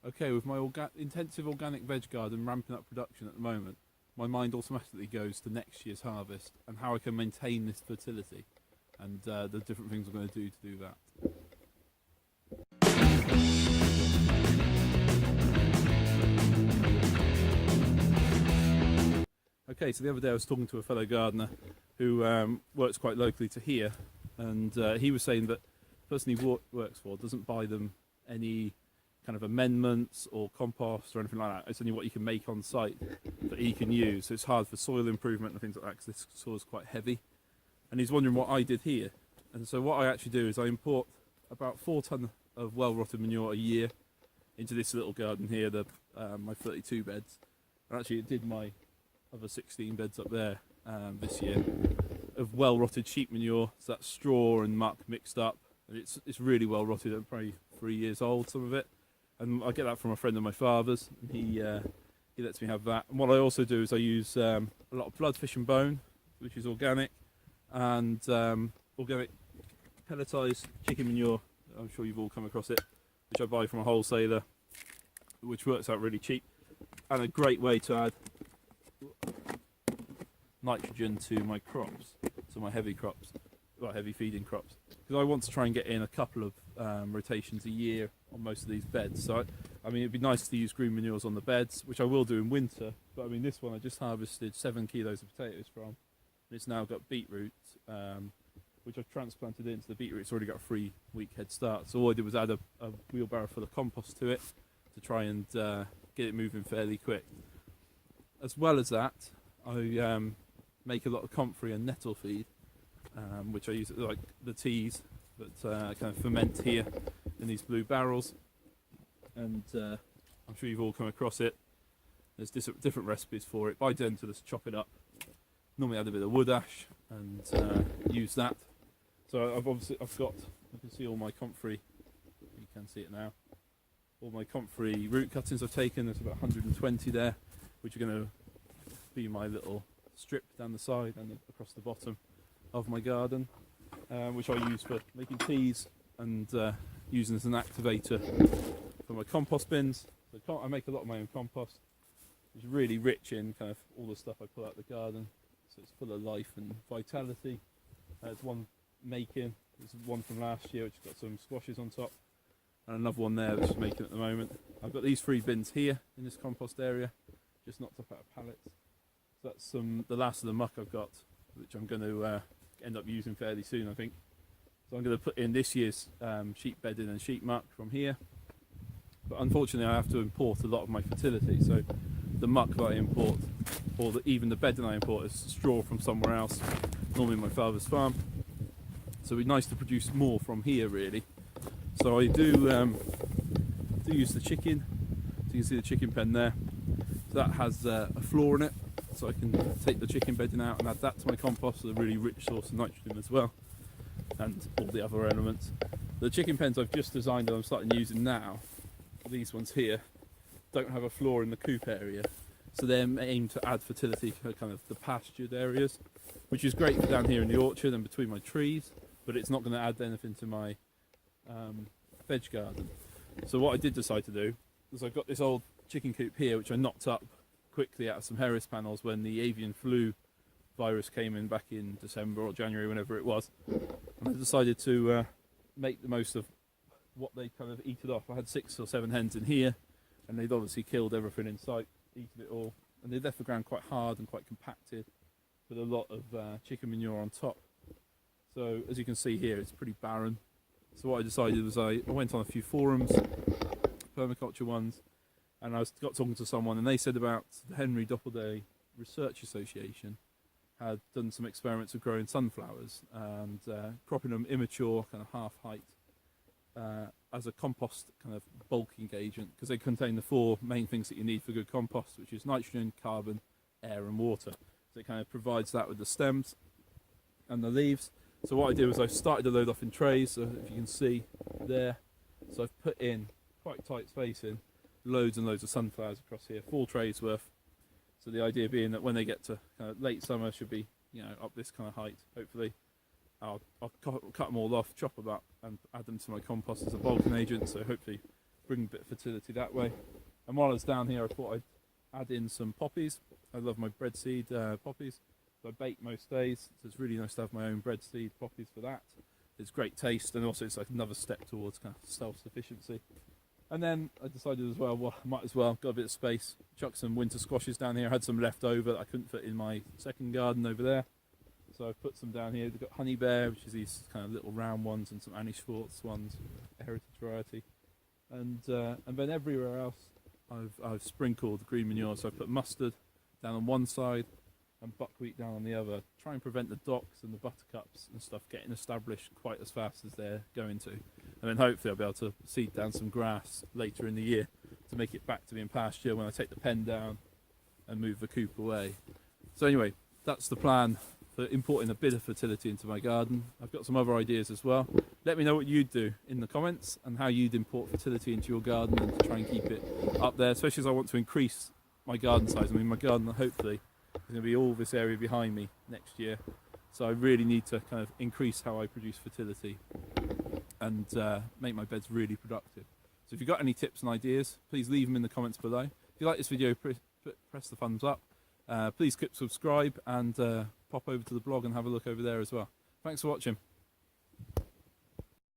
Okay, with my intensive organic veg garden ramping up production at the moment, my mind automatically goes to next year's harvest and how I can maintain this fertility and the different things I'm going to do that. Okay, so the other day I was talking to a fellow gardener who works quite locally to here, and he was saying that the person he works for doesn't buy them any kind of amendments or compost or anything like that. It's only what you can make on site that he can use. So it's hard for soil improvement and things like that because this soil is quite heavy. And he's wondering what I did here. And so what I actually do is I import about 4 tonne of well-rotted manure a year into this little garden here, my 32 beds. And actually it did my other 16 beds up there this year of well-rotted sheep manure. So that's straw and muck mixed up. And it's really well rotted, and probably 3 years old, some of it. And I get that from a friend of my father's, and he lets me have that. And what I also do is I use a lot of blood, fish and bone, which is organic, and organic pelletized chicken manure. I'm sure you've all come across it, which I buy from a wholesaler, which works out really cheap, and a great way to add nitrogen to my crops, to my heavy crops, well, heavy feeding crops. Because I want to try and get in a couple of rotations a year on most of these beds. So, I mean, it'd be nice to use green manures on the beds, which I will do in winter. But I mean, this one I just harvested 7 kilos of potatoes from. And it's now got beetroot, which I've transplanted into the beetroot. It's already got a 3-week head start. So all I did was add a wheelbarrow full of compost to it to try and get it moving fairly quick. As well as that, I make a lot of comfrey and nettle feed, which I use like the teas that kind of ferment here in these blue barrels, and I'm sure you've all come across it. There's different recipes for it, but I tend to just chop it up. Normally add a bit of wood ash and use that. So I've got, you can see all my comfrey, you can see it now, all my comfrey root cuttings I've taken. There's about 120 there, which are going to be my little strip down the side and across the bottom of my garden, which I use for making teas and using as an activator for my compost bins. So I make a lot of my own compost, which is really rich in kind of all the stuff I pull out of the garden. So it's full of life and vitality. There's one making, there's one from last year which has got some squashes on top, and another one there which is making at the moment. I've got these 3 bins here in this compost area, just knocked up out of pallets. So that's the last of the muck I've got, which I'm going to end up using fairly soon, I think. So I'm going to put in this year's sheep bedding and sheep muck from here. But unfortunately I have to import a lot of my fertility, so the muck that I import, or even the bedding I import, is straw from somewhere else, normally my father's farm. So it'd be nice to produce more from here really. So I do use the chicken, so you can see the chicken pen there. So that has a floor in it, so I can take the chicken bedding out and add that to my compost, so a really rich source of nitrogen as well, and all the other elements. The chicken pens I've just designed and I'm starting using now, these ones here, don't have a floor in the coop area, so they're aimed to add fertility to kind of the pastured areas, which is great for down here in the orchard and between my trees, but it's not going to add anything to my veg garden. So what I did decide to do is I've got this old chicken coop here which I knocked up quickly out of some Harris panels when the avian flu virus came in back in December or January, whenever it was, and I decided to make the most of what they kind of eaten off. I had 6 or 7 hens in here, and they'd obviously killed everything in sight, eaten it all, and they left the ground quite hard and quite compacted with a lot of chicken manure on top. So as you can see here, it's pretty barren. So what I decided was I went on a few forums, permaculture ones, and I got talking to someone, and they said about the Henry Doppelday Research Association had done some experiments of growing sunflowers and cropping them immature, kind of half height, as a compost kind of bulking agent, because they contain the 4 main things that you need for good compost, which is nitrogen, carbon, air and water. So it kind of provides that with the stems and the leaves. So what I did was I started to load off in trays, so if you can see there, so I've put in quite tight spacing, loads and loads of sunflowers across here, 4 trays worth. So the idea being that when they get to kind of late summer, should be, you know, up this kind of height, hopefully. I'll cut them all off, chop them up and add them to my compost as a bulking agent, so hopefully bring a bit of fertility that way. And while I was down here, I thought I'd add in some poppies. I love my bread seed poppies. So I bake most days, so it's really nice to have my own bread seed poppies for that. It's great taste, and also it's like another step towards kind of self-sufficiency. And then I decided as well, I might as well, got a bit of space, chuck some winter squashes down here. I had some left over that I couldn't fit in my second garden over there. So I put some down here. They've got Honey Bear, which is these kind of little round ones, and some Annie Schwartz ones, a heritage variety. And then everywhere else, I've sprinkled green manure. So I put mustard down on one side and buckwheat down on the other. Try and prevent the docks and the buttercups and stuff getting established quite as fast as they're going to. And then hopefully I'll be able to seed down some grass later in the year to make it back to being pasture when I take the pen down and move the coop away. So anyway, that's the plan for importing a bit of fertility into my garden. I've got some other ideas as well. Let me know what you'd do in the comments and how you'd import fertility into your garden and to try and keep it up there, especially as I want to increase my garden size. I mean, my garden hopefully is going to be all this area behind me next year. So I really need to kind of increase how I produce fertility and make my beds really productive. So if you've got any tips and ideas, please leave them in the comments below. If you like this video, press the thumbs up. Please click subscribe and pop over to the blog and have a look over there as well. Thanks for watching.